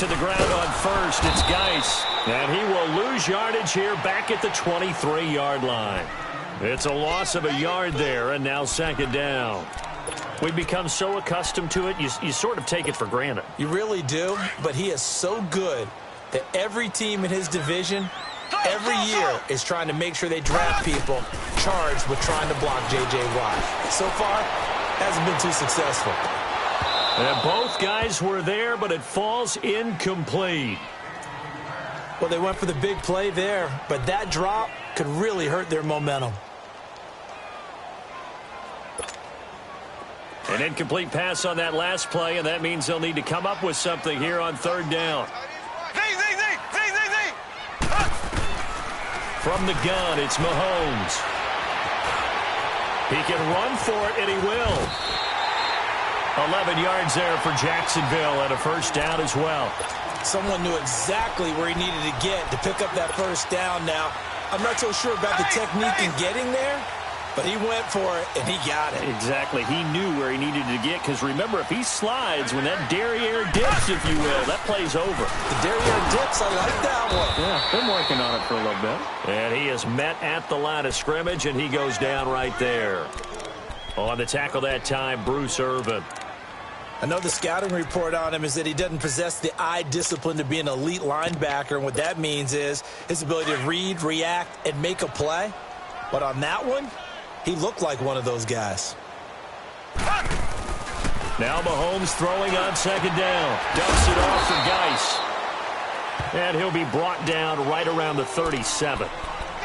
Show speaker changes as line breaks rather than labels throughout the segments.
to the ground on first. It's Geis. And he will lose yardage here back at the 23-yard line. It's a loss of a yard there, and now second down. We've become so accustomed to it, you sort of take it for granted.
You really do, but he is so good that every team in his division, every year, is trying to make sure they draft people charged with trying to block J.J. Watt. So far, hasn't been too successful.
And both guys were there, but it falls incomplete.
Well, they went for the big play there, but that drop could really hurt their momentum.
An incomplete pass on that last play, and that means they'll need to come up with something here on third down. From the gun, it's Mahomes. He can run for it, and he will. 11 yards there for Jacksonville, and a first down as well.
Someone knew exactly where he needed to get to pick up that first down now. I'm not so sure about the technique in getting there, but he went for it, and he got it.
Exactly. He knew where he needed to get, because remember, if he slides, when that derriere dips, if you will, that play's over.
The derriere dips, I like that one.
Yeah, been working on it for a little bit.
And he is met at the line of scrimmage, and he goes down right there. On the tackle that time, Bruce Irvin.
I know the scouting report on him is that he doesn't possess the eye discipline to be an elite linebacker, and what that means is his ability to read, react, and make a play. But on that one, he looked like one of those guys.
Now Mahomes throwing on second down. Dumps it off for Geis. And he'll be brought down right around the 37.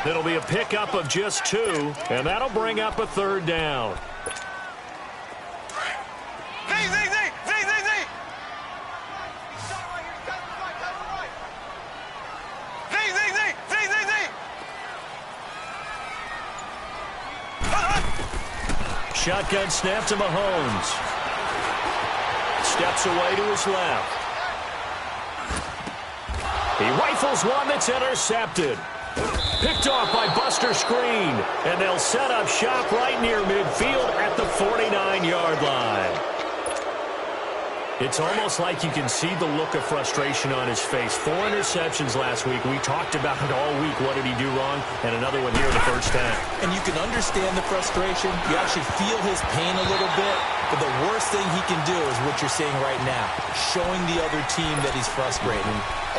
It'll be a pickup of just 2, and that'll bring up a third down. Shotgun snap to Mahomes. Steps away to his left. He rifles one that's intercepted. Picked off by Buster Screen. And they'll set up shop right near midfield at the 49-yard line. It's almost like you can see the look of frustration on his face. 4 interceptions last week. We talked about it all week. What did he do wrong? And another one here in the first half.
And you can understand the frustration. You actually feel his pain a little bit. But the worst thing he can do is what you're seeing right now, showing the other team that he's frustrated.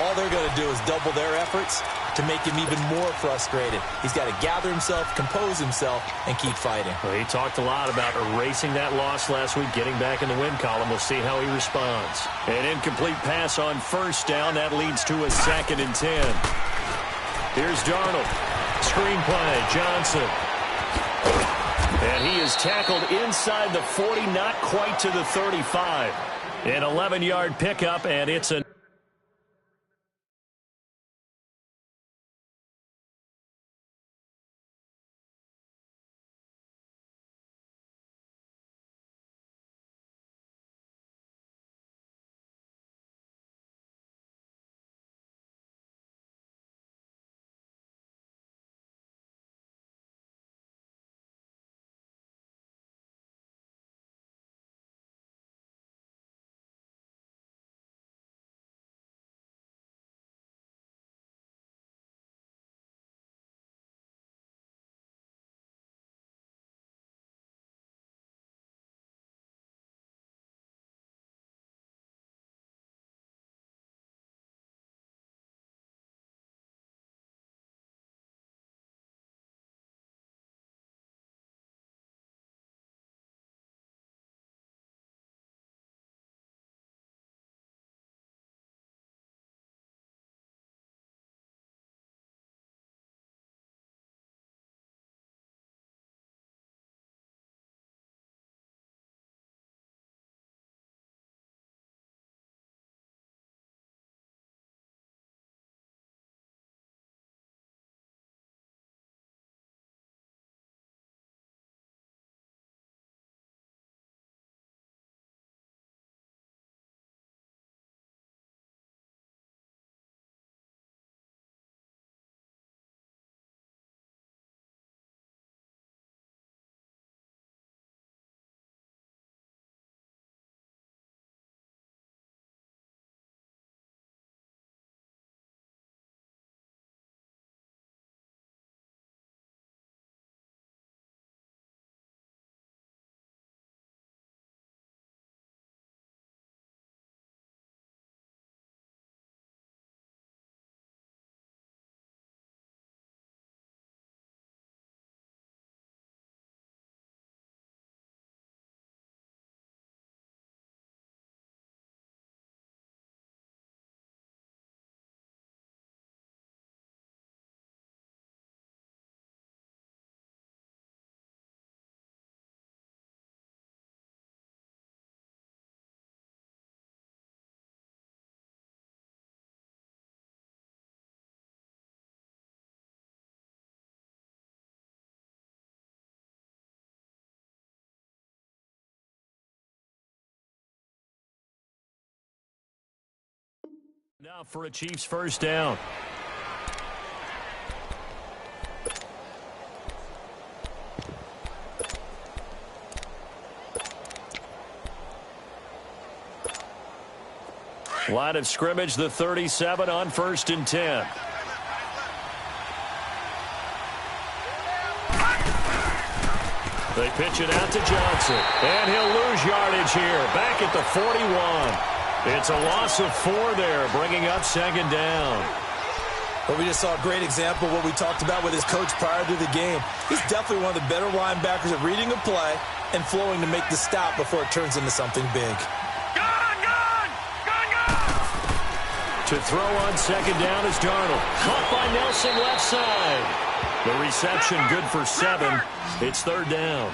All they're going to do is double their efforts to make him even more frustrated. He's got to gather himself, compose himself, and keep fighting.
Well, he talked a lot about erasing that loss last week, getting back in the win column. We'll see how he responds. An incomplete pass on first down. That leads to a 2nd and 10. Here's Darnold. Screenplay, Johnson. And he is tackled inside the 40, not quite to the 35. An 11-yard pickup, and it's a Enough for a Chiefs first down. Line of scrimmage, the 37 on 1st and 10. They pitch it out to Johnson, and he'll lose yardage here, back at the 41. It's a loss of 4 there, bringing up 2nd down.
Well, we just saw a great example of what we talked about with his coach prior to the game. He's definitely one of the better linebackers at reading a play and flowing to make the stop before it turns into something big.
To throw on 2nd down is Darnold. Caught by Nelson left side. The reception good for 7. It's 3rd down.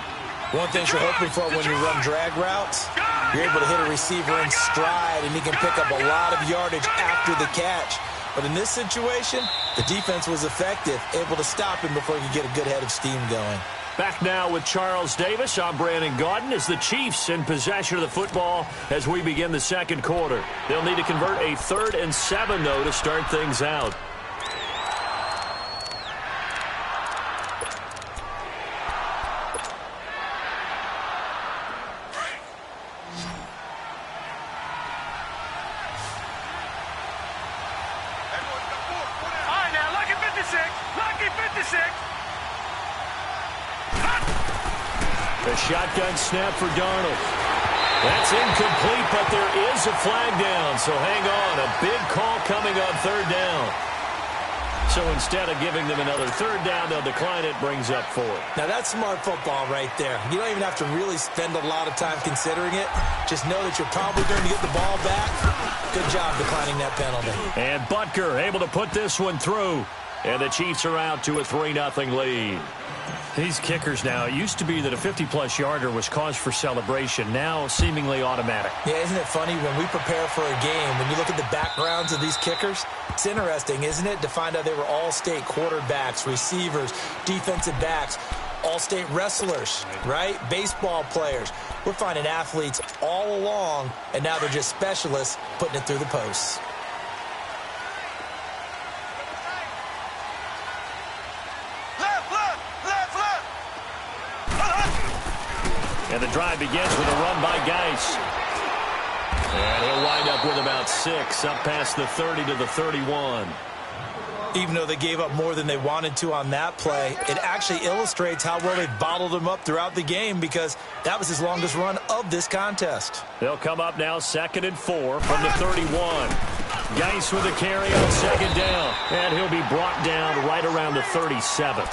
One thing you're hoping for when you run drag routes, you're able to hit a receiver in stride, and he can pick up a lot of yardage after the catch. But in this situation, the defense was effective, able to stop him before he could get a good head of steam going.
Back now with Charles Davis. I'm Brandon Gaudin as the Chiefs in possession of the football as we begin the 2nd quarter. They'll need to convert a 3rd and 7, though, to start things out. A shotgun snap for Darnold. That's incomplete, but there is a flag down, so hang on. A big call coming on 3rd down. So instead of giving them another 3rd down, they'll decline it, brings up 4.
Now that's smart football right there. You don't even have to really spend a lot of time considering it. Just know that you're probably going to get the ball back. Good job declining that penalty.
And Butker able to put this one through. And the Chiefs are out to a 3-0 lead. These kickers now, it used to be that a 50-plus yarder was cause for celebration. Now seemingly automatic.
Yeah, isn't it funny when we prepare for a game, when you look at the backgrounds of these kickers, it's interesting, isn't it, to find out they were all-state quarterbacks, receivers, defensive backs, all-state wrestlers, right? Baseball players. We're finding athletes all along, and now they're just specialists putting it through the posts.
And the drive begins with a run by Geis. And he'll wind up with about 6, up past the 30 to the 31.
Even though they gave up more than they wanted to on that play, it actually illustrates how well they bottled him up throughout the game because that was his longest run of this contest.
They'll come up now 2nd and 4 from the 31. Geis with a carry on 2nd down. And he'll be brought down right around the 37.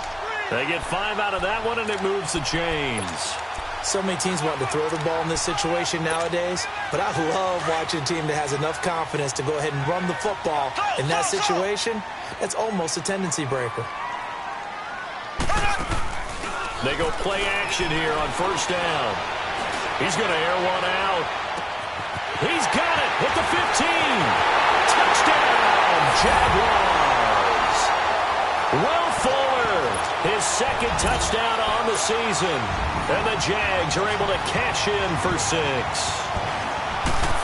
They get 5 out of that one, and it moves the chains.
So many teams want to throw the ball in this situation nowadays, but I love watching a team that has enough confidence to go ahead and run the football. In that situation, it's almost a tendency breaker.
They go play action here on 1st down. He's going to air one out. He's got it at the 15. Touchdown, Jaguars. Will Fuller, his 2nd touchdown on the season. And the Jags are able to cash in for 6.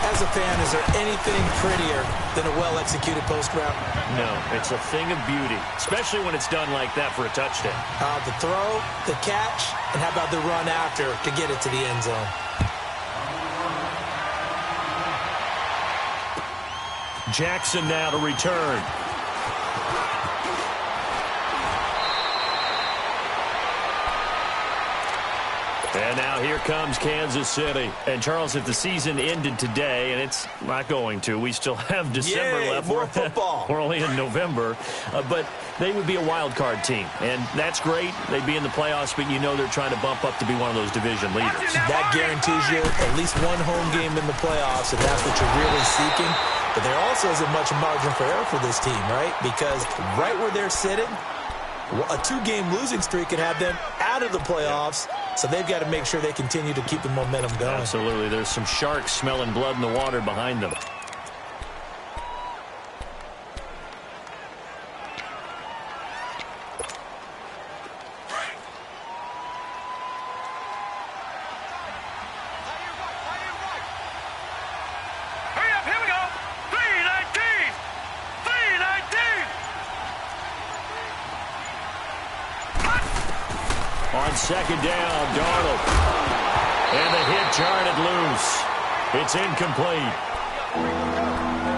As a fan, is there anything prettier than a well-executed post route?
No, it's a thing of beauty, especially when it's done like that for a touchdown.
The throw, the catch, and how about the run after to get it to the end zone?
Jackson now to return. And now here comes Kansas City. And, Charles, if the season ended today, and it's not going to, we still have December left.
More football.
We're only in November. But they would be a wild card team. And that's great. They'd be in the playoffs, but you know they're trying to bump up to be one of those division leaders.
That guarantees you at least one home game in the playoffs, and that's what you're really seeking. But there also isn't much margin for error for this team, right? Because right where they're sitting, a 2-game losing streak could have them out of the playoffs. So they've got to make sure they continue to keep the momentum going.
Absolutely. There's some sharks smelling blood in the water behind them. On second down, Darnold. And the hit jarred it loose. It's incomplete.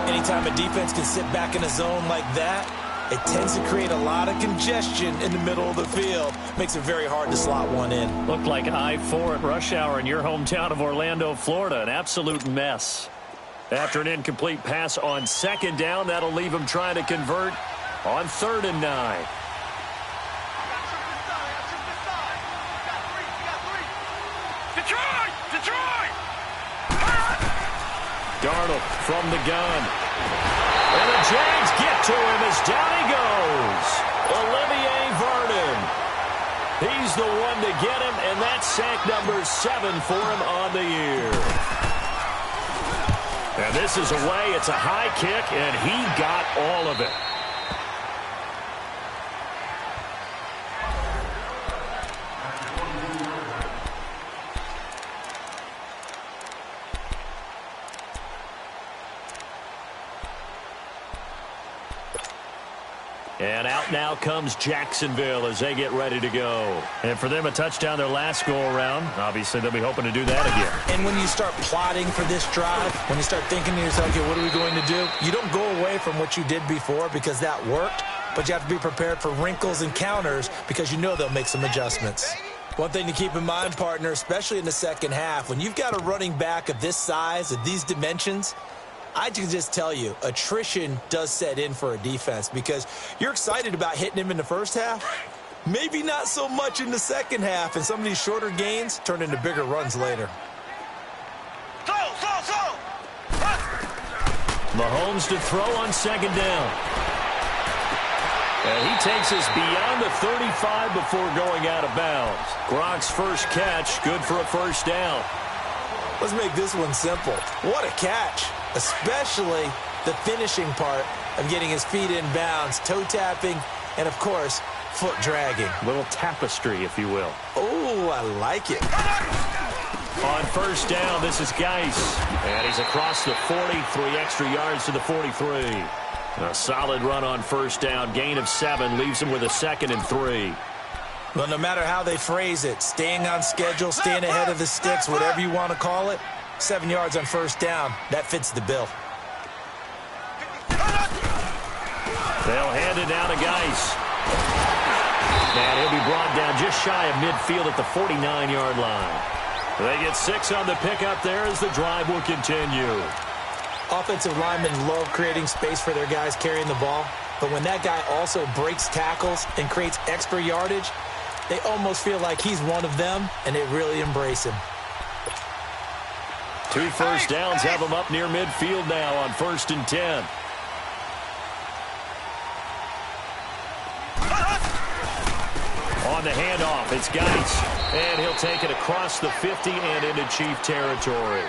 Anytime a defense can sit back in a zone like that, it tends to create a lot of congestion in the middle of the field. Makes it very hard to slot one in.
Looked like I-4 at rush hour in your hometown of Orlando, Florida. An absolute mess. After an incomplete pass on second down, that'll leave him trying to convert on 3rd and 9. Darnold from the gun. And the Jags get to him as down he goes. Olivier Vernon. He's the one to get him, and that's sack number 7 for him on the year. And this is away. It's a high kick, and he got all of it. And out now comes Jacksonville as they get ready to go. And for them, a touchdown their last go-around. Obviously, they'll be hoping to do that again.
And when you start plotting for this drive, when you start thinking to yourself, okay, what are we going to do? You don't go away from what you did before because that worked, but you have to be prepared for wrinkles and counters because you know they'll make some adjustments. One thing to keep in mind, partner, especially in the second half, when you've got a running back of this size, of these dimensions, I can just tell you, attrition does set in for a defense because you're excited about hitting him in the first half. Maybe not so much in the second half, and some of these shorter gains turn into bigger runs later.
Mahomes to throw on second down. And he takes us beyond the 35 before going out of bounds. Gronk's first catch, good for a first down.
Let's make this one simple. What a catch, especially the finishing part of getting his feet in bounds, toe tapping, and, of course, foot dragging.
Little tapestry, if you will.
Oh, I like it.
On first down, this is Geis. And he's across the 40, 3 extra yards to the 43. A solid run on first down. Gain of 7 leaves him with a 2nd and 3.
Well, no matter how they phrase it, staying on schedule, staying ahead of the sticks, whatever you want to call it, 7 yards on first down, that fits the bill.
They'll hand it down to Geis. And he'll be brought down just shy of midfield at the 49-yard line. They get 6 on the pickup there as the drive will continue.
Offensive linemen love creating space for their guys carrying the ball, but when that guy also breaks tackles and creates extra yardage, they almost feel like he's one of them, and they really embrace him.
2 first downs have him up near midfield now on 1st and 10. On the handoff, it's Geis, and he'll take it across the 50 and into Chief territory.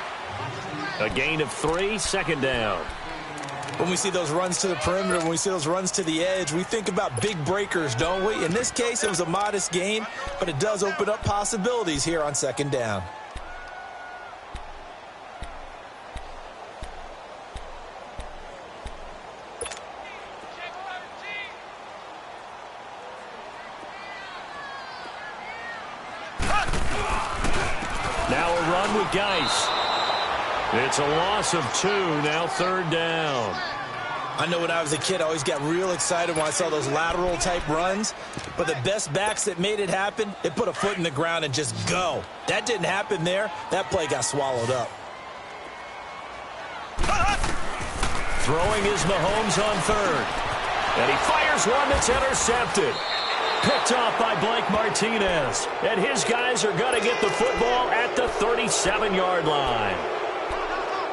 A gain of 3, 2nd down.
When we see those runs to the perimeter, when we see those runs to the edge, we think about big breakers, don't we? In this case, it was a modest gain, but it does open up possibilities here on 2nd down.
Now a run with Geis. It's a loss of 2, now 3rd down.
I know when I was a kid, I always got real excited when I saw those lateral-type runs. But the best backs that made it happen, they put a foot in the ground and just go. That didn't happen there. That play got swallowed up.
Throwing is Mahomes on 3rd. And he fires one that's intercepted. Picked off by Blake Martinez. And his guys are going to get the football at the 37-yard line.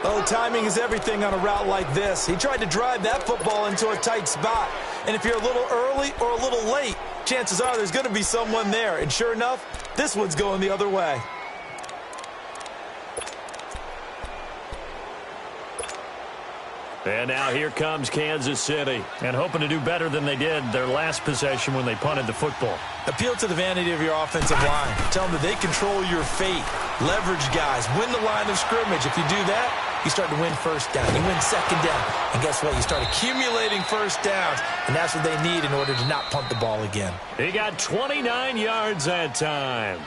Oh, timing is everything on a route like this. He tried to drive that football into a tight spot. And if you're a little early or a little late, chances are there's going to be someone there. And sure enough, this one's going the other way.
And now here comes Kansas City. And hoping to do better than they did their last possession when they punted the football.
Appeal to the vanity of your offensive line. Tell them that they control your fate. Leverage guys. Win the line of scrimmage. If you do that, you start to win first down. You win second down. And guess what? You start accumulating first downs. And that's what they need in order to not punt the ball again.
He got 29 yards that time.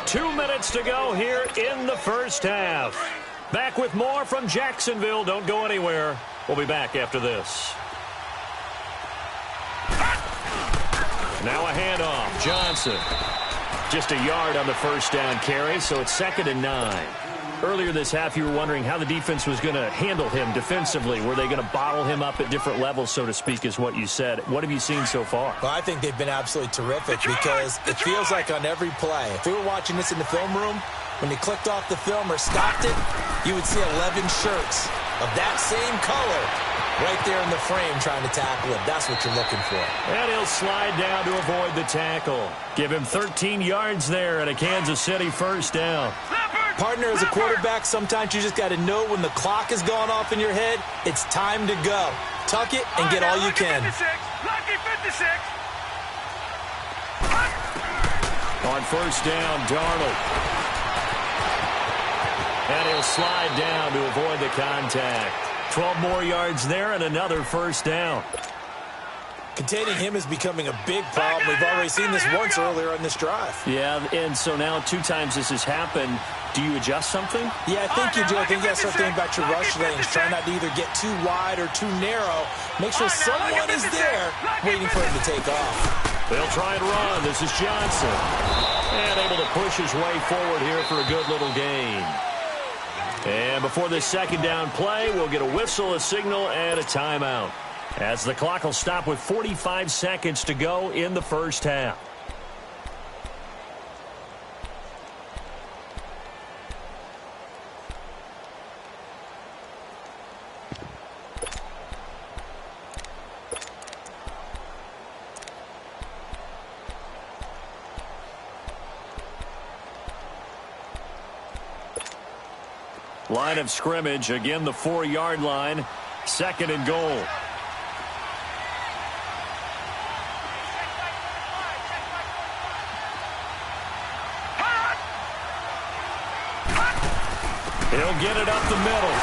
2 minutes to go here in the first half. Back with more from Jacksonville. Don't go anywhere. We'll be back after this. Now a handoff. Johnson. Just a yard on the first down carry, so it's 2nd and 9. Earlier this half, you were wondering how the defense was going to handle him defensively. Were they going to bottle him up at different levels, so to speak, is what you said. What have you seen so far?
Well, I think they've been absolutely terrific because it feels like on every play, if we were watching this in the film room, when you clicked off the film or stopped it, you would see 11 shirts of that same color right there in the frame trying to tackle him. That's what you're looking for.
And he'll slide down to avoid the tackle. Give him 13 yards there at a Kansas City first down.
Partner, as a quarterback, sometimes you just got to know when the clock has gone off in your head, it's time to go. Tuck it and get all you can.
On first down, Darnold. And he'll slide down to avoid the contact. 12 more yards there and another first down.
Containing him is becoming a big problem. We've already seen this once earlier on this drive.
Yeah, and so now 2 times this has happened. Do you adjust something?
Yeah, I think you do. I think you got to start thinking about your rush lanes. Try not to either get too wide or too narrow. Make sure someone is there waiting for him to take off.
They'll try and run. This is Johnson. And able to push his way forward here for a good little gain. And before this second down play, we'll get a whistle, a signal, and a timeout, as the clock will stop with 45 seconds to go in the first half. Line of scrimmage, again the 4-yard line, 2nd and goal. He'll get it up the middle.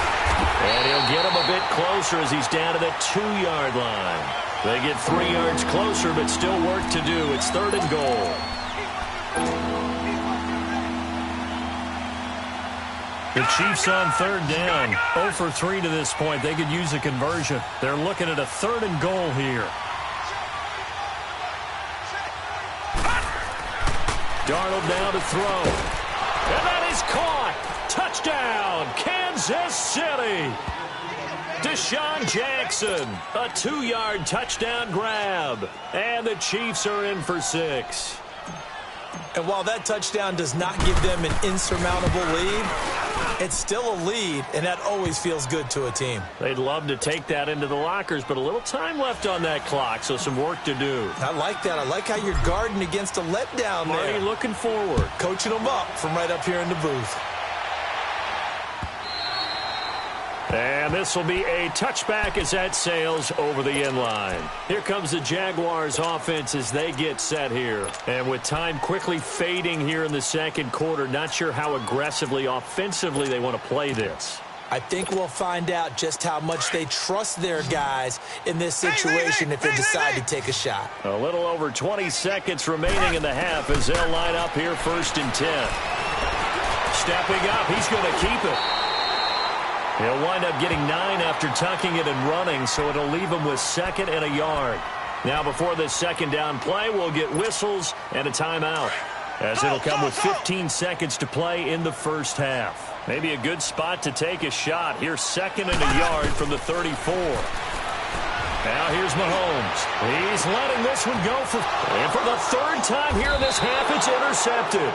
And he'll get him a bit closer as he's down to the 2-yard line. They get 3 yards closer, but still work to do. It's 3rd and goal. The Chiefs on 3rd down. 0 for 3 to this point. They could use a conversion. They're looking at a 3rd and goal here. Darnold now to throw. And that is caught. Touchdown, Kansas City. Deshaun Jackson, a 2-yard touchdown grab. And the Chiefs are in for 6.
And while that touchdown does not give them an insurmountable lead, it's still a lead, and that always feels good to a team.
They'd love to take that into the lockers, but a little time left on that clock, so some work to do.
I like that. I like how you're guarding against a letdown there.
Already looking forward.
Coaching them up from right up here in the booth.
And this will be a touchback as that sails over the end line. Here comes the Jaguars offense as they get set here. And with time quickly fading here in the second quarter, not sure how aggressively, offensively they want to play this.
I think we'll find out just how much they trust their guys in this situation if they decide to take a shot.
A little over 20 seconds remaining in the half as they'll line up here 1st and 10. Stepping up, he's going to keep it. He'll wind up getting 9 after tucking it and running, so it'll leave him with 2nd and a yard. Now, before this second down play, we'll get whistles and a timeout, as it'll come with 15 seconds to play in the first half. Maybe a good spot to take a shot. Here's 2nd and a yard from the 34. Now here's Mahomes. He's letting this one go and for the 3rd time here in this half, it's intercepted.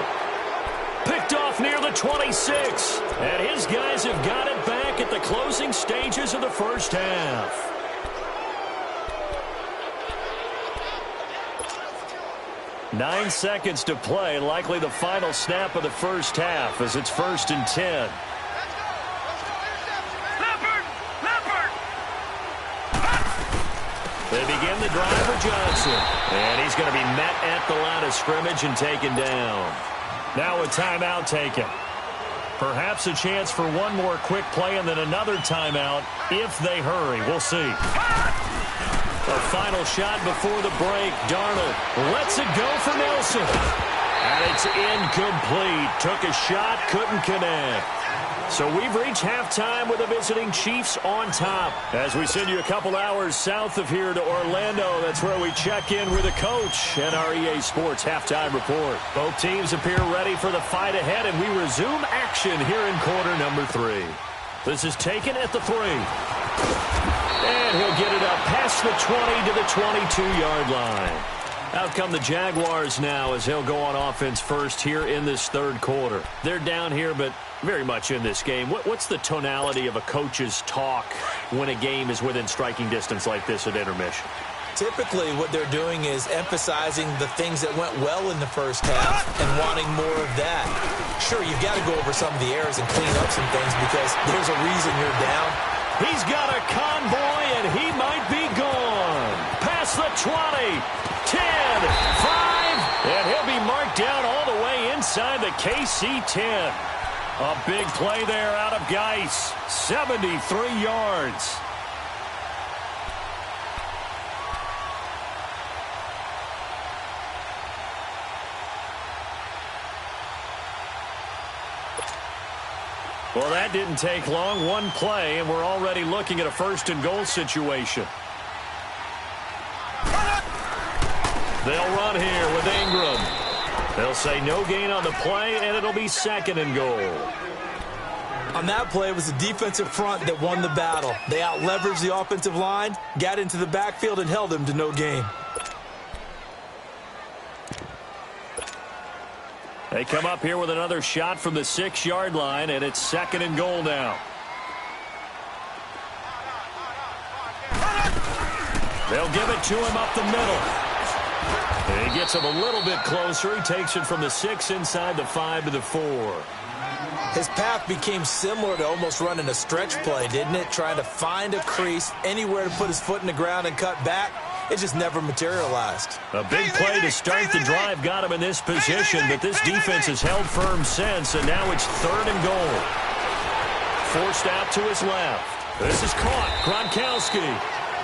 Picked off near the 26. And his guys have got it back at the closing stages of the first half. Nine seconds to play, likely the final snap of the first half as it's 1st and 10. They begin the drive for Johnson. And he's going to be met at the line of scrimmage and taken down. Now a timeout taken. Perhaps a chance for one more quick play and then another timeout if they hurry. We'll see. A final shot before the break. Darnold lets it go for Nelson. And it's incomplete. Took a shot, couldn't connect. So we've reached halftime with the visiting Chiefs on top. As we send you a couple hours south of here to Orlando, that's where we check in with the coach and our EA Sports halftime report. Both teams appear ready for the fight ahead, and we resume action here in quarter number 3. This is taken at the 3. And he'll get it up past the 20 to the 22-yard line. Out come the Jaguars now as they'll go on offense first here in this third quarter. They're down here, but very much in this game. What's the tonality of a coach's talk when a game is within striking distance like this at intermission?
Typically, what they're doing is emphasizing the things that went well in the first half and wanting more of that. Sure, you've got to go over some of the errors and clean up some things because there's a reason you're down.
He's got a convoy, and he might be gone. Past the 20, 10, 5, and he'll be marked down all the way inside the KC 10. A big play there out of Geis, 73 yards. Well, that didn't take long. One play, and we're already looking at a first-and-goal situation. They'll run here with Ingram. They'll say no gain on the play, and it'll be second and goal.
On that play, it was the defensive front that won the battle. They out-leveraged the offensive line, got into the backfield, and held them to no gain.
They come up here with another shot from the 6-yard line, and it's second and goal now. They'll give it to him up the middle. And he gets him a little bit closer. He takes it from the 6 inside the 5 to the 4.
His path became similar to almost running a stretch play, didn't it? Trying to find a crease, anywhere to put his foot in the ground and cut back. It just never materialized.
A big play to start the drive got him in this position, but this defense has held firm since, and now it's third and goal. Forced out to his left. This is caught. Gronkowski.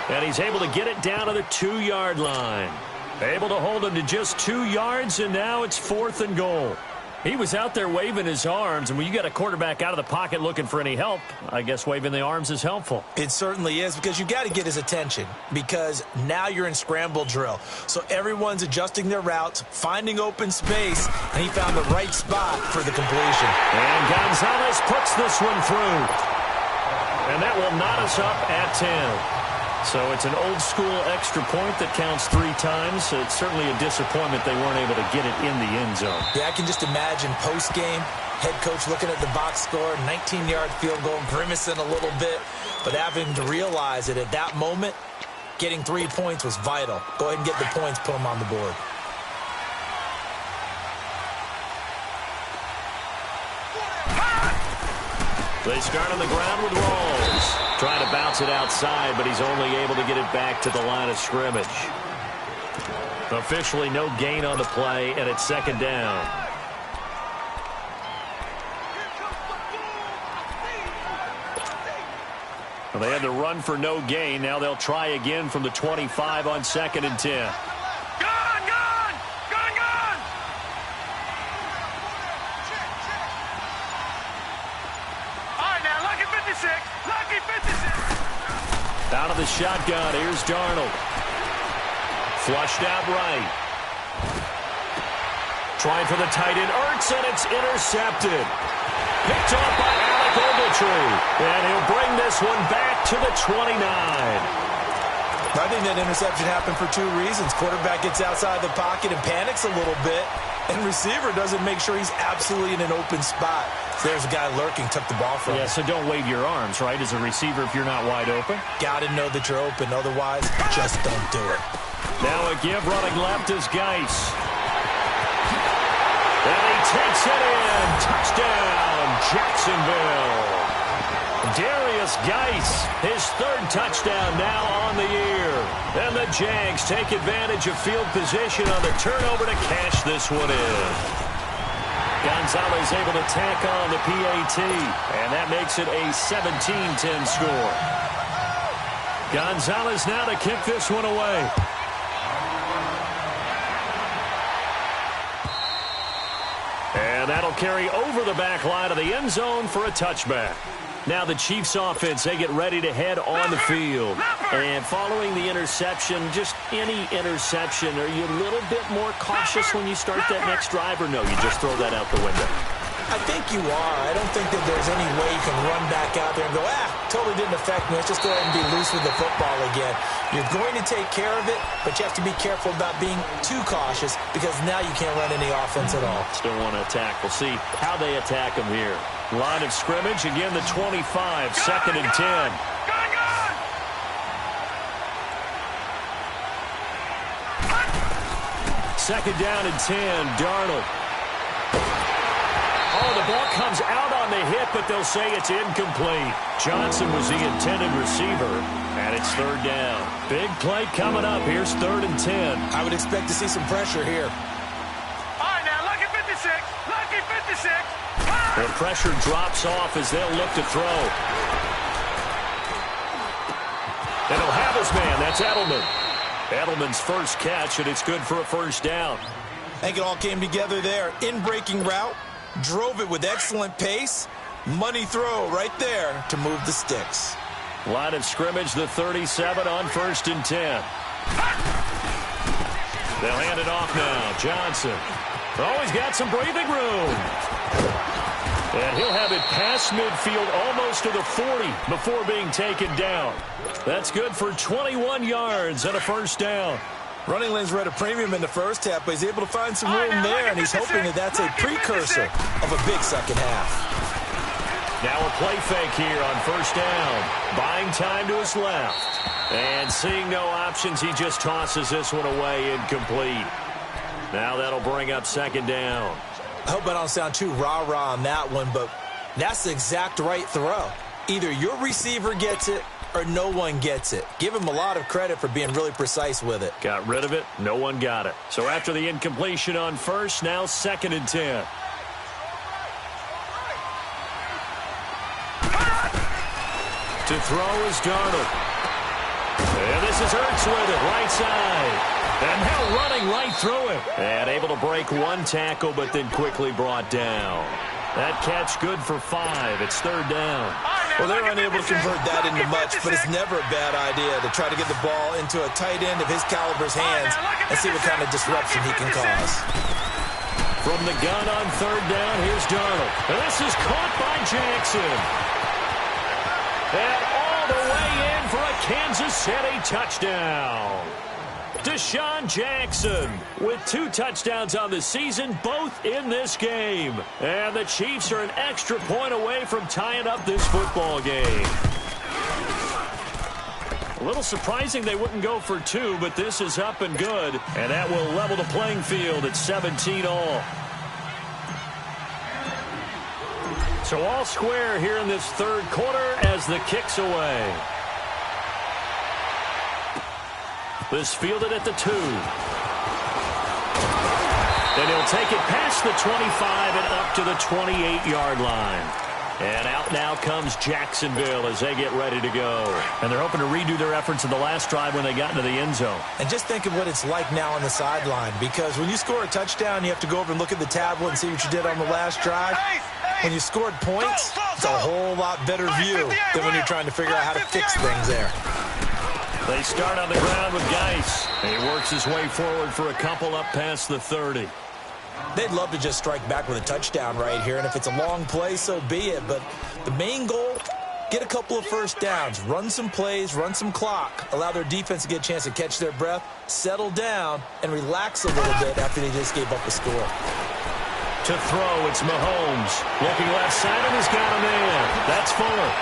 And he's able to get it down to the 2-yard line. Able to hold him to just 2 yards, and now it's fourth and goal. He was out there waving his arms, and when you got a quarterback out of the pocket looking for any help, I guess waving the arms is helpful.
It certainly is, because you got to get his attention, because now you're in scramble drill. So everyone's adjusting their routes, finding open space, and he found the right spot for the completion.
And Gonzalez puts this one through. And that will knot us up at 10. So it's an old-school extra point that counts 3 times. So it's certainly a disappointment they weren't able to get it in the end zone.
Yeah, I can just imagine post-game, head coach looking at the box score, 19-yard field goal, grimacing a little bit, but having to realize that at that moment, getting 3 points was vital. Go ahead and get the points, put them on the board.
They start on the ground with Rawls. Trying to bounce it outside, but he's only able to get it back to the line of scrimmage. Officially no gain on the play, and it's second down. Well, they had to run for no gain. Now they'll try again from the 25 on second and 10. Out of the shotgun, here's Darnold. Flushed out right. Trying for the tight end, Ertz, and it's intercepted. Picked off by Alec Ogletree. And he'll bring this one back to the 29.
I think that interception happened for 2 reasons. Quarterback gets outside the pocket and panics a little bit, and receiver doesn't make sure he's absolutely in an open spot. So there's a guy lurking, took the ball from him.
Yeah, so don't wave your arms, right, as a receiver if you're not wide open.
Got to know that you're open. Otherwise, just don't do it.
Now a give running left is Geis. And he takes it in. Touchdown, Jacksonville. Darius Geis, his 3rd touchdown now on the year. And the Jags take advantage of field position on the turnover to cash this one in. Gonzalez able to tack on the PAT, and that makes it a 17-10 score. Gonzalez now to kick this one away. And that'll carry over the back line of the end zone for a touchback. Now the Chiefs offense, they get ready to head on the field. And following the interception, just any interception, are you a little bit more cautious when you start that next drive, or no, you just throw that out the window?
I think you are. I don't think that there's any way you can run back out there and go, totally didn't affect me. Let's just go ahead and be loose with the football again. You're going to take care of it, but you have to be careful about being too cautious because now you can't run any offense at all.
Still want to attack. We'll see how they attack them here. Line of scrimmage, again the 25, 2nd and 10. Second down and 10, Darnold. Oh, the ball comes out on the hit, but they'll say it's incomplete. Johnson was the intended receiver, and it's 3rd down. Big play coming up. Here's 3rd and 10.
I would expect to see some pressure here.
All right, now, lucky 56. Lucky 56.
The pressure drops off as they'll look to throw. And he'll have his man. That's Edelman. Edelman's first catch, and it's good for a 1st down.
I think it all came together there. In-breaking route. Drove it with excellent pace. Money throw right there to move the sticks.
Line of scrimmage, the 37 on 1st and 10. They'll hand it off now. Johnson. Oh, he's got some breathing room. And he'll have it past midfield almost to the 40 before being taken down. That's good for 21 yards and a 1st down.
Running lanes were at a premium in the first half, but he's able to find some room there, and he's hoping that that's a precursor of a big second half.
Now a play fake here on 1st down. Buying time to his left. And seeing no options, he just tosses this one away incomplete. Now that'll bring up 2nd down.
I hope I don't sound too rah-rah on that one, but that's the exact right throw. Either your receiver gets it or no one gets it. Give him a lot of credit for being really precise with it.
Got rid of it. No one got it. So after the incompletion on 1st, now 2nd and 10. To throw is Darnold. And this is Ertz with it, right side. And now running right through it. And able to break one tackle, but then quickly brought down. That catch good for 5. It's 3rd down.
Well, they're unable to convert that into much, but it's never a bad idea to try to get the ball into a tight end of his caliber's hands and see what kind of disruption he can cause.
From the gun on 3rd down, here's Darnold. And this is caught by Jackson. And all the way in for a Kansas City touchdown. Deshaun Jackson with 2 touchdowns on the season, both in this game. And the Chiefs are an extra point away from tying up this football game. A little surprising they wouldn't go for 2, but this is up and good. And that will level the playing field at 17 all. So all square here in this 3rd quarter as the kick's away. This fielded at the 2. Then he'll take it past the 25 and up to the 28-yard line. And out now comes Jacksonville as they get ready to go. And they're hoping to redo their efforts in the last drive when they got into the end zone.
And just think of what it's like now on the sideline, because when you score a touchdown, you have to go over and look at the tablet and see what you did on the last drive. When you scored points, it's a whole lot better view than when you're trying to figure out how to fix things there.
They start on the ground with Geis. He works his way forward for a couple up past the 30.
They'd love to just strike back with a touchdown right here, and if it's a long play, so be it. But the main goal, get a couple of 1st downs, run some plays, run some clock, allow their defense to get a chance to catch their breath, settle down, and relax a little bit after they just gave up a score.
To throw, it's Mahomes. Looking left side, and he's got a man. That's Fuller.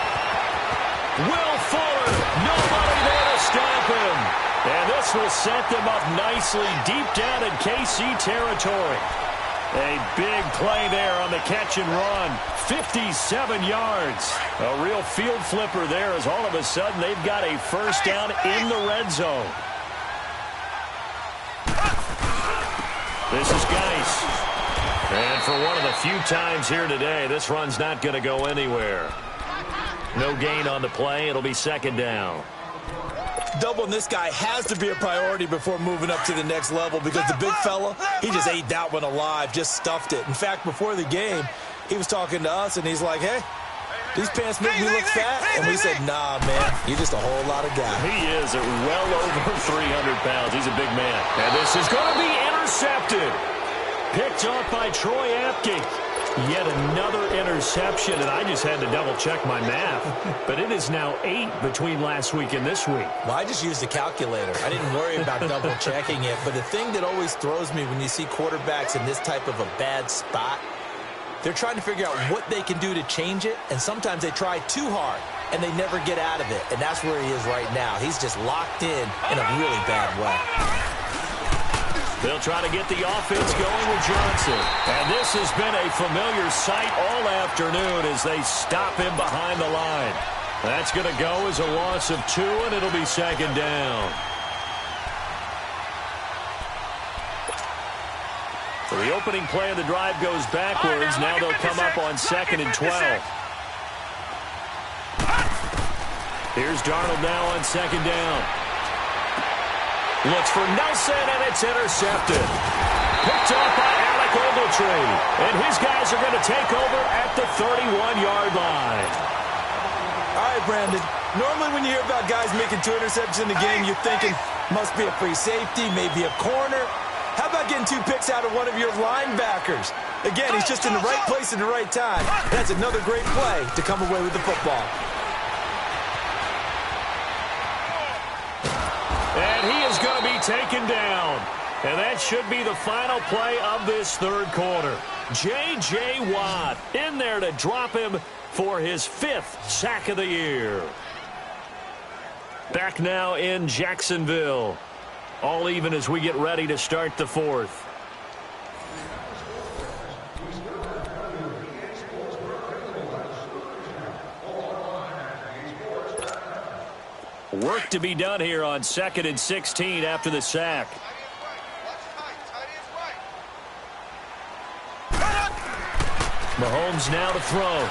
Will Fuller, nobody there to stop him. And this will set them up nicely deep down in KC territory. A big play there on the catch and run. 57 yards. A real field flipper there as all of a sudden they've got a 1st down in the red zone. This is Geis. And for one of the few times here today, this run's not going to go anywhere. No gain on the play. It'll be second down.
Doubling this guy has to be a priority before moving up to the next level because the big fella, he just ate that one alive, just stuffed it. In fact, before the game, he was talking to us, and he's like, hey, these pants make me look fat. And we said, nah, man, you're just a whole lot of guy.
He is at well over 300 pounds. He's a big man. And this is going to be intercepted. Picked off by Troy Apke. Yet another interception, and I just had to double-check my math. But it is now 8 between last week and this week.
Well, I just used a calculator. I didn't worry about double-checking it. But the thing that always throws me when you see quarterbacks in this type of a bad spot, they're trying to figure out what they can do to change it, and sometimes they try too hard, and they never get out of it. And that's where he is right now. He's just locked in a really bad way.
They'll try to get the offense going with Johnson. And this has been a familiar sight all afternoon as they stop him behind the line. That's going to go as a loss of 2, and it'll be second down. So the opening play of the drive goes backwards. Now they'll come up on 2nd and 12. Here's Darnold now on 2nd down. Looks for Nelson, and it's intercepted. Picked off by Alec Ogletree. And his guys are going to take over at the 31-yard line.
All right, Brandon. Normally when you hear about guys making 2 interceptions in the game, you're thinking, must be a free safety, maybe a corner. How about getting 2 picks out of one of your linebackers? Again, he's just in the right place at the right time. That's another great play to come away with the football.
And he is going to be taken down. And that should be the final play of this third quarter. J.J. Watt in there to drop him for his 5th sack of the year. Back now in Jacksonville. All even as we get ready to start the 4th. Work to be done here on 2nd and 16 after the sack. Mahomes now to throw.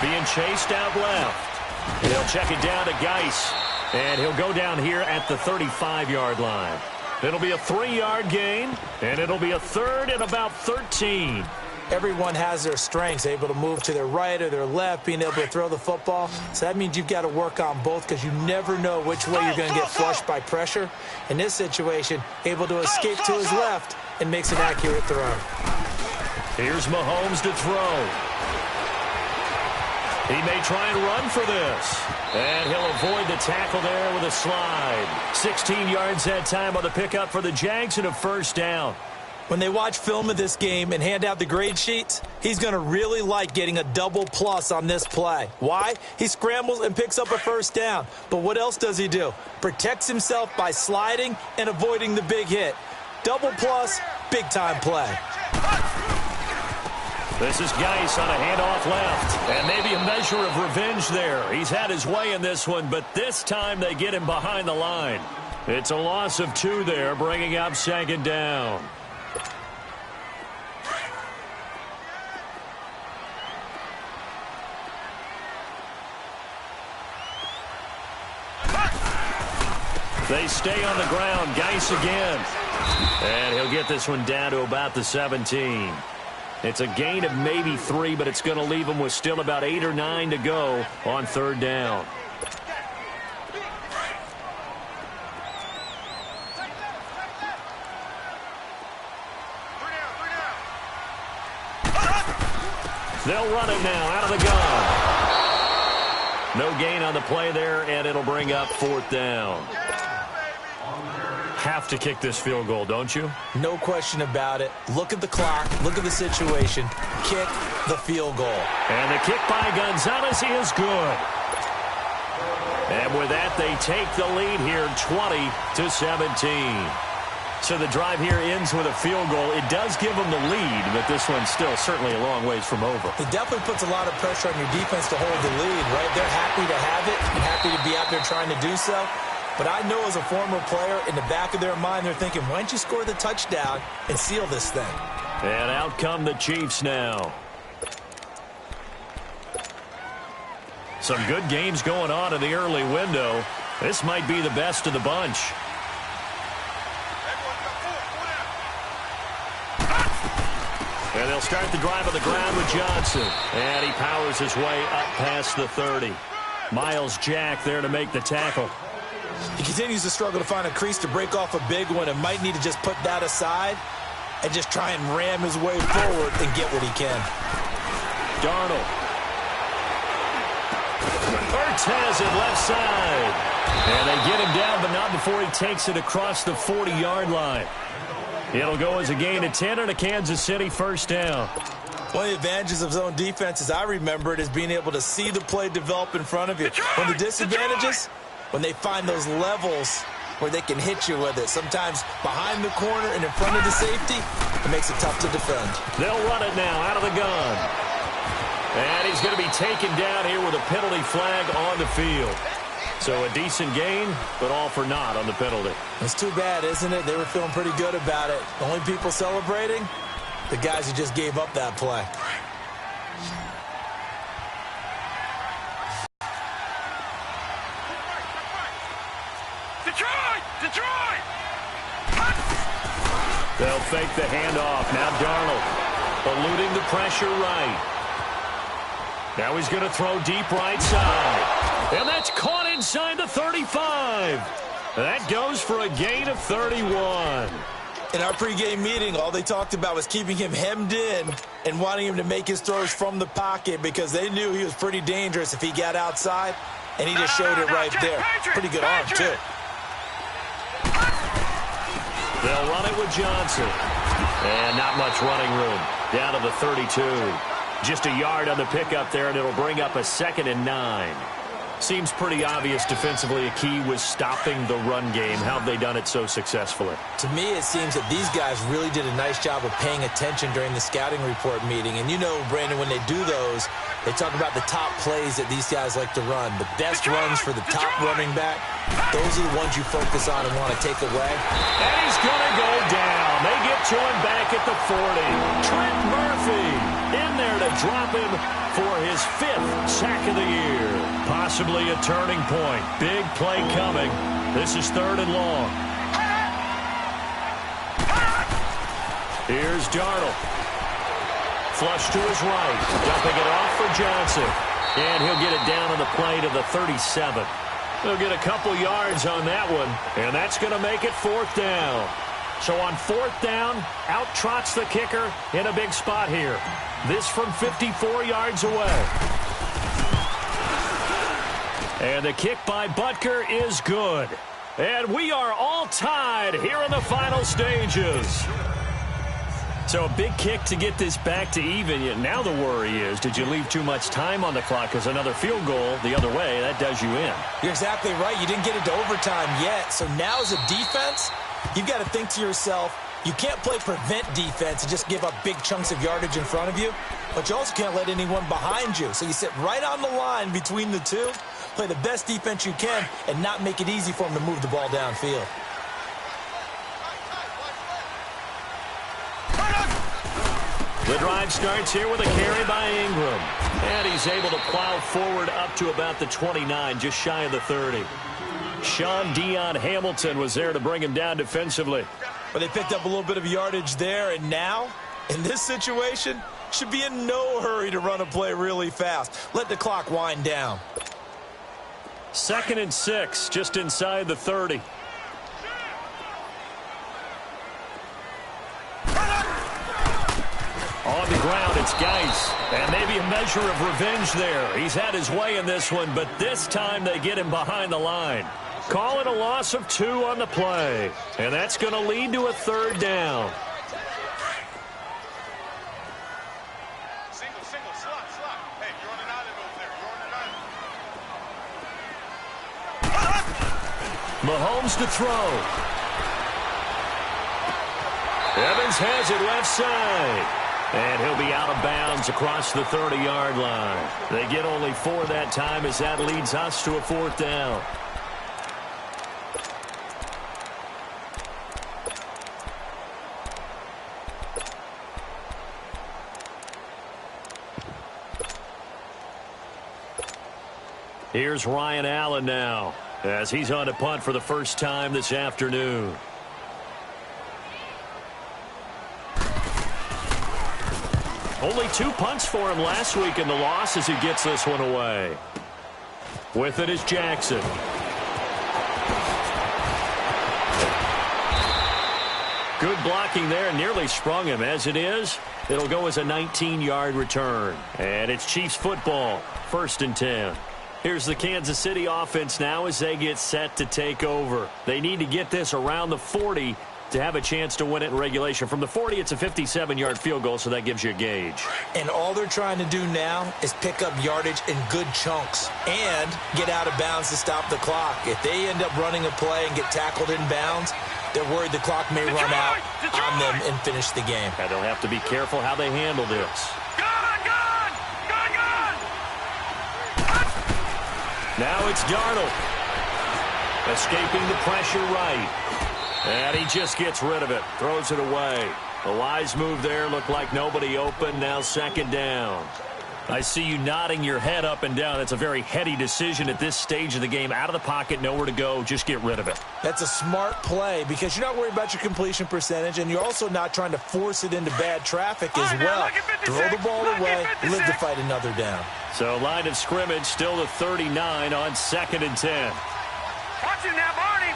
Being chased out left. He'll check it down to Geis. And he'll go down here at the 35-yard line. It'll be a 3-yard gain, and it'll be a 3rd and about 13.
Everyone has their strengths, able to move to their right or their left, being able to throw the football. So that means you've got to work on both because you never know which way you're going to get flushed by pressure. In this situation, able to escape to his left and makes an accurate throw.
Here's Mahomes to throw. He may try and run for this. And he'll avoid the tackle there with a slide. 16 yards that time on the pickup for the Jags and a 1st down.
When they watch film of this game and hand out the grade sheets, he's going to really like getting a double plus on this play. Why? He scrambles and picks up a 1st down. But what else does he do? Protects himself by sliding and avoiding the big hit. Double plus, big-time play.
This is Geis on a handoff left. And maybe a measure of revenge there. He's had his way in this one, but this time they get him behind the line. It's a loss of 2 there, bringing up 2nd down. They stay on the ground. Geis again. And he'll get this one down to about the 17. It's a gain of maybe 3, but it's going to leave him with still about 8 or 9 to go on 3rd down. They'll run it now out of the gun. No gain on the play there, and it'll bring up 4th down. Have to kick this field goal, don't you?
No question about it. Look at the clock. Look at the situation. Kick the field goal.
And the kick by Gonzalez is good. And with that, they take the lead here 20-17. So the drive here ends with a field goal. It does give them the lead, but this one's still certainly a long ways from over.
It definitely puts a lot of pressure on your defense to hold the lead, right? They're happy to have it and happy to be out there trying to do so. But I know as a former player, in the back of their mind, they're thinking, why don't you score the touchdown and seal this thing?
And out come the Chiefs now. Some good games going on in the early window. This might be the best of the bunch. And they'll start the drive on the ground with Johnson. And he powers his way up past the 30. Miles Jack there to make the tackle.
He continues to struggle to find a crease to break off a big one and might need to just put that aside and just try and ram his way forward and get what he can.
Darnold. Ertz has it left side. And they get him down, but not before he takes it across the 40-yard line. It'll go as a gain of 10 and a Kansas City first down.
One of the advantages of zone defense, as I remember it, is being able to see the play develop in front of you. One of the disadvantages, when they find those levels where they can hit you with it, sometimes behind the corner and in front of the safety, it makes it tough to defend.
They'll run it now out of the gun. And he's going to be taken down here with a penalty flag on the field. So a decent gain, but all for naught on the penalty.
It's too bad, isn't it? They were feeling pretty good about it. The only people celebrating, the guys who just gave up that play.
Detroit!
They'll fake the handoff. Now Darnold eluding the pressure right. Now he's going to throw deep right side. And that's caught inside the 35. That goes for a gain of 31.
In our pregame meeting, all they talked about was keeping him hemmed in and wanting him to make his throws from the pocket because they knew he was pretty dangerous if he got outside, and he just showed it right there. Pretty good arm, too.
They'll run it with Johnson. And not much running room. Down to the 32. Just a yard on the pickup there, and it'll bring up a 2nd and 9. Seems pretty obvious defensively a key was stopping the run game. How have they done it so successfully?
To me, it seems that these guys really did a nice job of paying attention during the scouting report meeting. And you know, Brandon, when they do those, they talk about the top plays that these guys like to run. The best runs for the top running back, those are the ones you focus on and want to take away.
And he's going to go down. They get to him back at the 40. Trent Murphy in there to drop him for his 5th sack of the year. Possibly a turning point. Big play coming. This is 3rd and long. Here's Darnold. Flush to his right. Dumping it off for Johnson. And he'll get it down on the play to the 37. He'll get a couple yards on that one. And that's going to make it 4th down. So on 4th down, out trots the kicker in a big spot here. This from 54 yards away. And the kick by Butker is good. And we are all tied here in the final stages. So a big kick to get this back to even. Yet now the worry is, did you leave too much time on the clock? Because another field goal the other way, that does you in.
You're exactly right. You didn't get into overtime yet. So now as a defense, you've got to think to yourself, you can't play prevent defense and just give up big chunks of yardage in front of you, but you also can't let anyone behind you. So you sit right on the line between the two, play the best defense you can, and not make it easy for them to move the ball downfield.
The drive starts here with a carry by Ingram. And he's able to plow forward up to about the 29, just shy of the 30. Sean Dion Hamilton was there to bring him down defensively.
But they picked up a little bit of yardage there, and now, in this situation, should be in no hurry to run a play really fast. Let the clock wind down.
2nd and 6, just inside the 30. On the ground, it's Geis. And maybe a measure of revenge there. He's had his way in this one, but this time they get him behind the line. Call it a loss of 2 on the play. And that's going to lead to a 3rd down.
Single, slot. Hey, you're on an island over there. You're on an island.
Mahomes to throw. Evans has it left side. And he'll be out of bounds across the 30-yard line. They get only 4 that time as that leads us to a 4th down. Here's Ryan Allen now, as he's on to punt for the first time this afternoon. Only 2 punts for him last week in the loss as he gets this one away. With it is Jackson. Good blocking there, nearly sprung him. As it is, it'll go as a 19-yard return. And it's Chiefs football, 1st and 10. Here's the Kansas City offense now as they get set to take over. They need to get this around the 40 to have a chance to win it in regulation. From the 40, it's a 57-yard field goal, so that gives you a gauge.
And all they're trying to do now is pick up yardage in good chunks and get out of bounds to stop the clock. If they end up running a play and get tackled in bounds, they're worried the clock may run out on them and finish the game.
And they'll have to be careful how they handle this. Now it's Darnold. Escaping the pressure right. And he just gets rid of it. Throws it away. A wise move there. Looked like nobody open. Now 2nd down. I see you nodding your head up and down. That's a very heady decision at this stage of the game. Out of the pocket, nowhere to go. Just get rid of it.
That's a smart play because you're not worried about your completion percentage, and you're also not trying to force it into bad traffic as well. Throw the ball away, live to fight another down.
So line of scrimmage still to 39 on 2nd and 10.
Watch it now, Barney.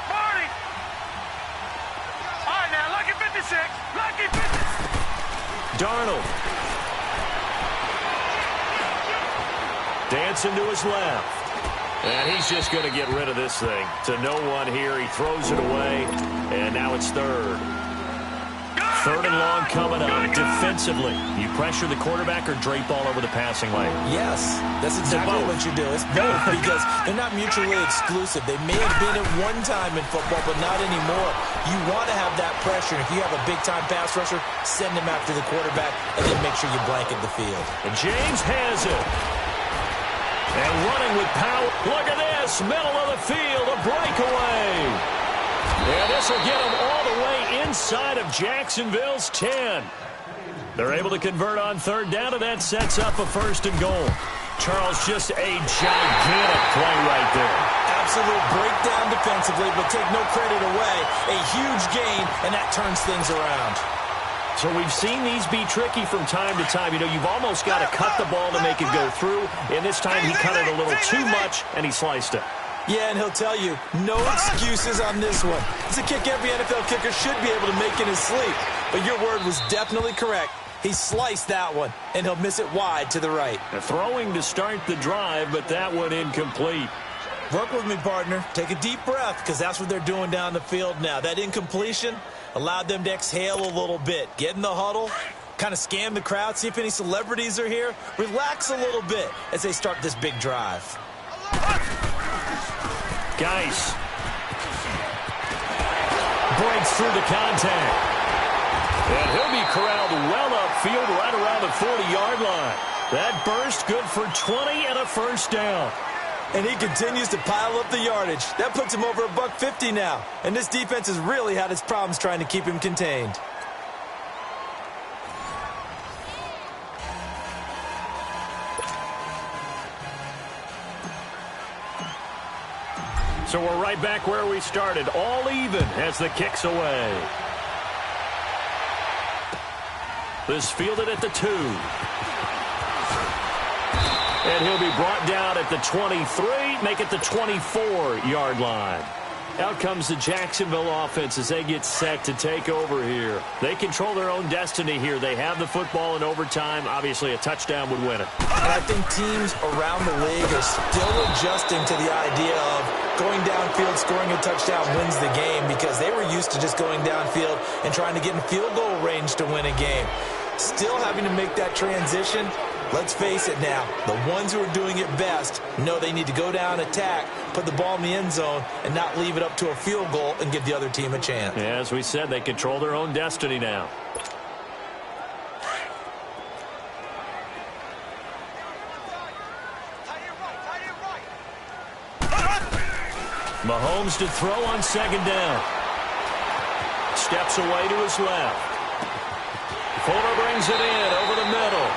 All right, now, lucky 56. Lucky 56.
Darnold. Dancing to his left. And he's just going to get rid of this thing. To no one here. He throws it away. And now it's 3rd. 3rd and long coming up. Defensively, you pressure the quarterback or drape all over the passing lane?
Yes, that's exactly what you do. It's both because they're not mutually exclusive. They may have been at one time in football, but not anymore. You want to have that pressure. If you have a big-time pass rusher, send him after the quarterback and then make sure you blanket the field.
And James has it. And running with power. Look at this. Middle of the field. A breakaway. And this will get them all the way inside of Jacksonville's 10. They're able to convert on 3rd down, and that sets up a 1st and goal. Charles, just a gigantic play right there.
Absolute breakdown defensively, but take no credit away. A huge gain, and that turns things around.
So we've seen these be tricky from time to time. You know, you've almost got to cut the ball to make it go through. And this time he cut it a little too much, and he sliced it.
Yeah, and he'll tell you, no excuses on this one. It's a kick every NFL kicker should be able to make in his sleep. But your word was definitely correct. He sliced that one, and he'll miss it wide to the right.
Throwing to start the drive, but that one incomplete.
Work with me, partner. Take a deep breath, because that's what they're doing down the field now. That incompletion allowed them to exhale a little bit. Get in the huddle, kind of scan the crowd, see if any celebrities are here. Relax a little bit as they start this big drive.
Geis breaks through the contact. And he'll be corralled well upfield right around the 40-yard line. That burst good for 20 and a 1st down.
And he continues to pile up the yardage. That puts him over $150 now. And this defense has really had its problems trying to keep him contained.
So we're right back where we started, all even as the kick's away. This fielded at the 2. And he'll be brought down at the 23, make it the 24-yard line. Out comes the Jacksonville offense as they get set to take over here. They control their own destiny here. They have the football in overtime. Obviously, a touchdown would win it.
And I think teams around the league are still adjusting to the idea of going downfield, scoring a touchdown wins the game because they were used to just going downfield and trying to get in field goal range to win a game. Still having to make that transition. Let's face it now, the ones who are doing it best know they need to go down, attack, put the ball in the end zone, and not leave it up to a field goal and give the other team a chance.
Yeah, as we said, they control their own destiny now. Mahomes to throw on 2nd down. Steps away to his left. Fuller brings it in over the middle.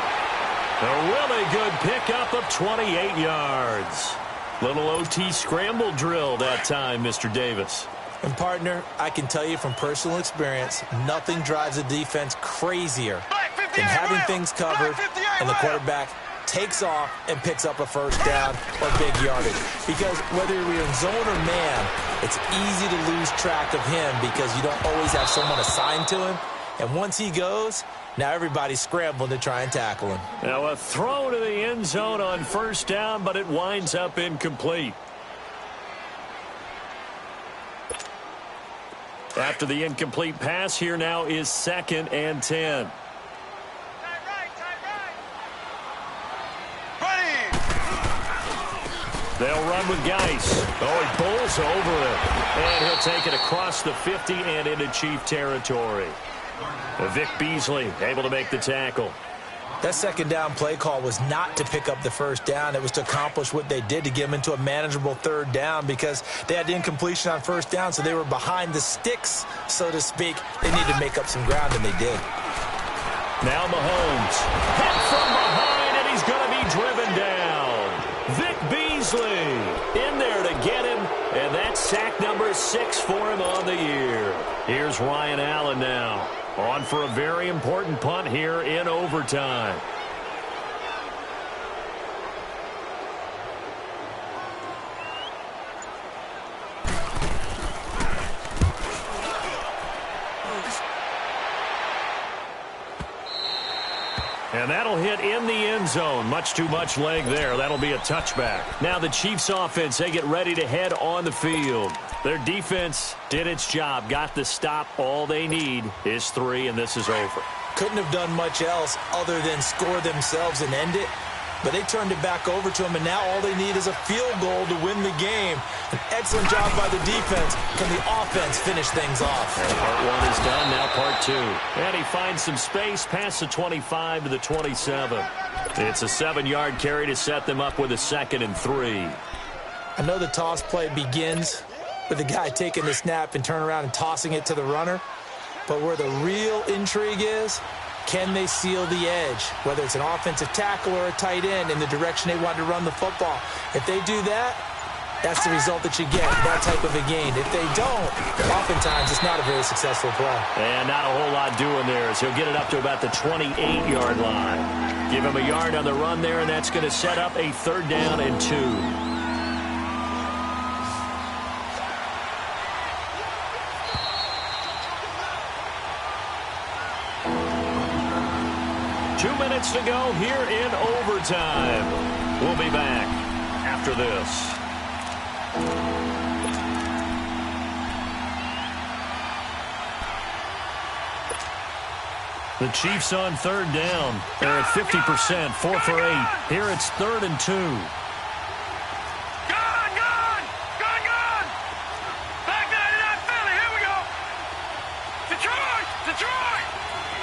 A really good pickup of 28 yards. Little OT scramble drill that time, Mr. Davis.
And, partner, I can tell you from personal experience, nothing drives a defense crazier than having things covered and the quarterback takes off and picks up a first down or big yardage. Because whether you're in zone or man, it's easy to lose track of him because you don't always have someone assigned to him. And once he goes, now everybody's scrambling to try and tackle him.
Now a throw to the end zone on first down, but it winds up incomplete. After the incomplete pass, here now is 2nd and 10. They'll run with Geis. Oh, he bowls over it. And he'll take it across the 50 and into Chief territory. Vic Beasley able to make the tackle.
That second down play call was not to pick up the first down. It was to accomplish what they did to get them into a manageable third down because they had the incompletion on first down, so they were behind the sticks, so to speak. They needed to make up some ground, and they did.
Now Mahomes. Hit from behind, and he's going to be driven down. Vic Beasley in there to get him, and that's sack number 6 for him on the year. Here's Ryan Allen now. On for a very important punt here in overtime. And that'll hit in the end zone. Much too much leg there. That'll be a touchback. Now the Chiefs offense, they get ready to head on the field. Their defense did its job, got the stop. All they need is 3, and this is over.
Couldn't have done much else other than score themselves and end it. But they turned it back over to him, and now all they need is a field goal to win the game. An excellent job by the defense. Can the offense finish things off?
And part 1 is done, now part 2. And he finds some space past the 25 to the 27. It's a 7-yard carry to set them up with a 2nd and 3.
I know the toss play begins with the guy taking the snap and turn around and tossing it to the runner. But where the real intrigue is, can they seal the edge, whether it's an offensive tackle or a tight end in the direction they want to run the football? If they do that, that's the result that you get, that type of a gain. If they don't, oftentimes it's not a very successful play.
And not a whole lot doing there as he'll get it up to about the 28-yard line. Give him a yard on the run there, and that's going to set up a 3rd down and 2. To go here in overtime. We'll be back after this. The Chiefs on 3rd down. They're at 50%, 4 for 8. Here it's 3rd and 2.
Gone! Back 99 Philly, here we go. Detroit!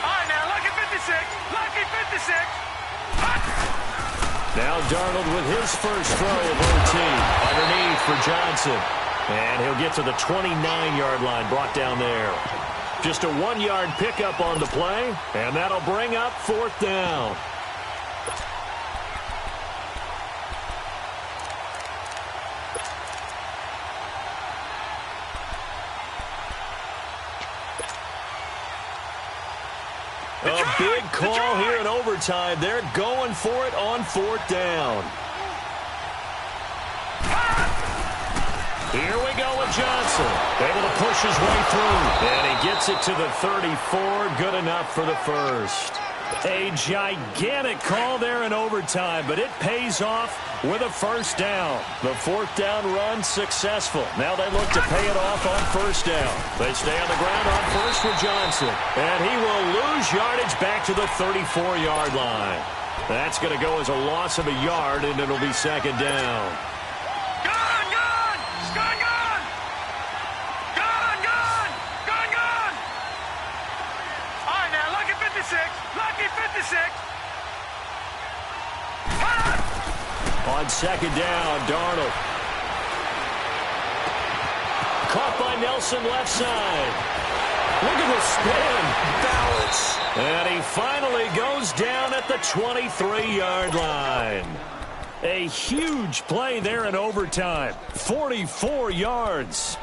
All right, now, lucky 56.
Now Darnold with his first throw of OT. Underneath for Johnson. And he'll get to the 29-yard line, brought down there. Just a 1-yard pickup on the play, and that'll bring up 4th down. A big call here in overtime. They're going for it on 4th down. Here we go with Johnson. Able to push his way through. And he gets it to the 34. Good enough for the first. A gigantic call there in overtime, but it pays off with a 1st down. The 4th down run successful. Now they look to pay it off on 1st down. They stay on the ground on 1st with Johnson. And he will lose yardage back to the 34-yard line. That's going to go as a loss of a yard, and it'll be 2nd down.
Lucky 56.
On 2nd down, Darnold. Caught by Nelson left side. Look at the spin. Balance. And he finally goes down at the 23-yard line. A huge play there in overtime. 44 yards.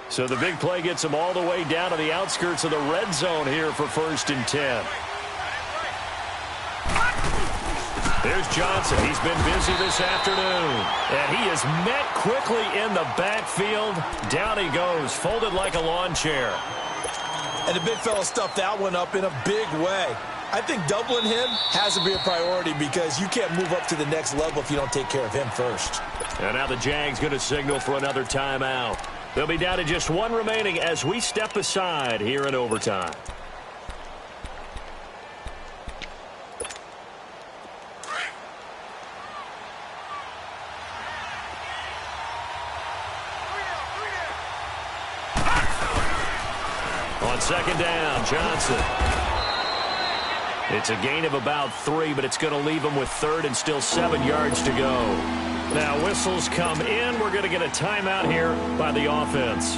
So the big play gets them all the way down to the outskirts of the red zone here for 1st and 10. There's Johnson. He's been busy this afternoon. And he is met quickly in the backfield. Down he goes, folded like a lawn chair.
And the big fella stuffed that one up in a big way. I think doubling him has to be a priority because you can't move up to the next level if you don't take care of him first.
And now the Jags going to signal for another timeout. They'll be down to just one remaining as we step aside here in overtime. On 2nd down, Johnson. It's a gain of about 3, but it's going to leave them with 3rd and still 7 yards to go. Now whistles come in. We're going to get a timeout here by the offense.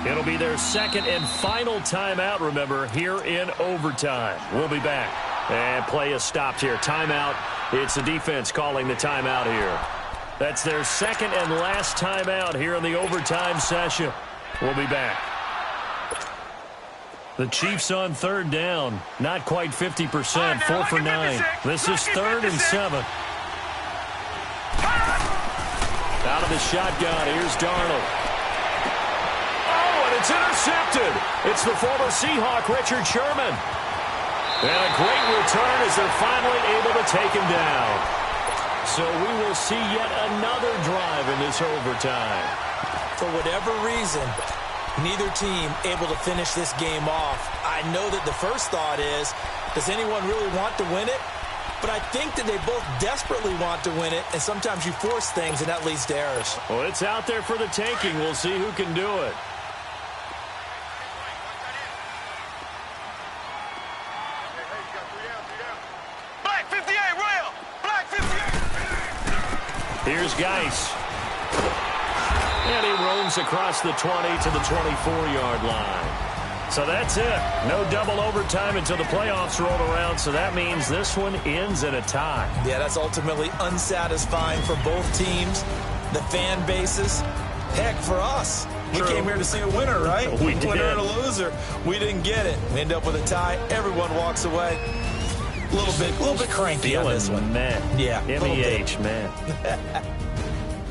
It'll be their 2nd and final timeout, remember, here in overtime. We'll be back. And play is stopped here. Timeout. It's the defense calling the timeout here. That's their 2nd and last timeout here in the overtime session. We'll be back. The Chiefs on 3rd down. Not quite 50%. 4 for 9. This is 3rd and 7. Out of the shotgun. Here's Darnold. Oh, and it's intercepted. It's the former Seahawk, Richard Sherman. And a great return as they're finally able to take him down. So we will see yet another drive in this overtime.
For whatever reason, neither team able to finish this game off. I know that the first thought is, does anyone really want to win it? But I think that they both desperately want to win it, and sometimes you force things, and that leads to errors.
Well, it's out there for the taking. We'll see who can do it.
Black 58, Royal! Black 58!
Here's Geis. And he roams across the 20 to the 24-yard line. So that's it. No double overtime until the playoffs roll around, so that means this one ends in a tie.
Yeah, that's ultimately unsatisfying for both teams, the fan bases. Heck, for us.
True.
We came here to see a winner, right?
We did.
Winner and a loser. We didn't get it. We end up with a tie. Everyone walks away. A little bit cranky on this one.
Man.
Yeah.
MEH, man.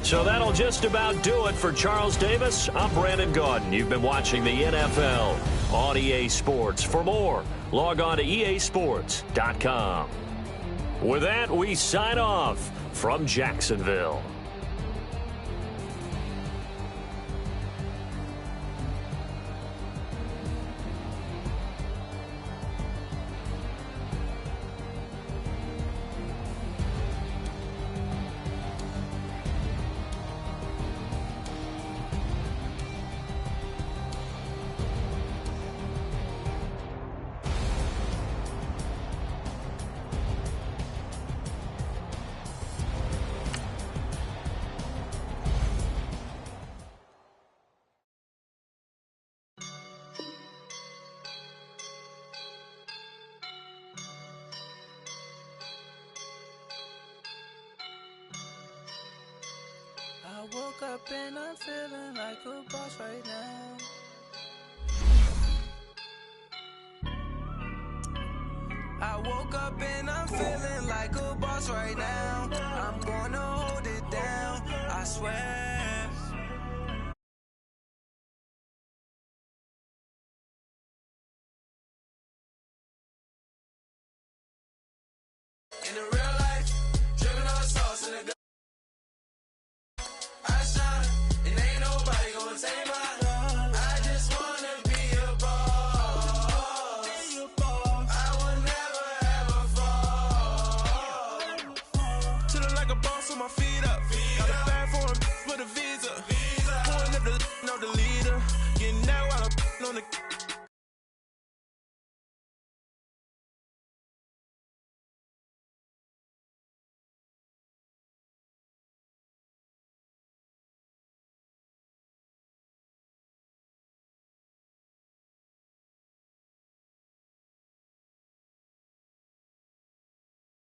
So that'll just about do it for Charles Davis. I'm Brandon Gaudin. You've been watching the NFL on EA Sports. For more, log on to easports.com. With that, we sign off from Jacksonville.
I woke up and I'm feeling like a boss right now. I woke up and I'm feeling like a boss right now. I'm gonna hold it down, I swear. In the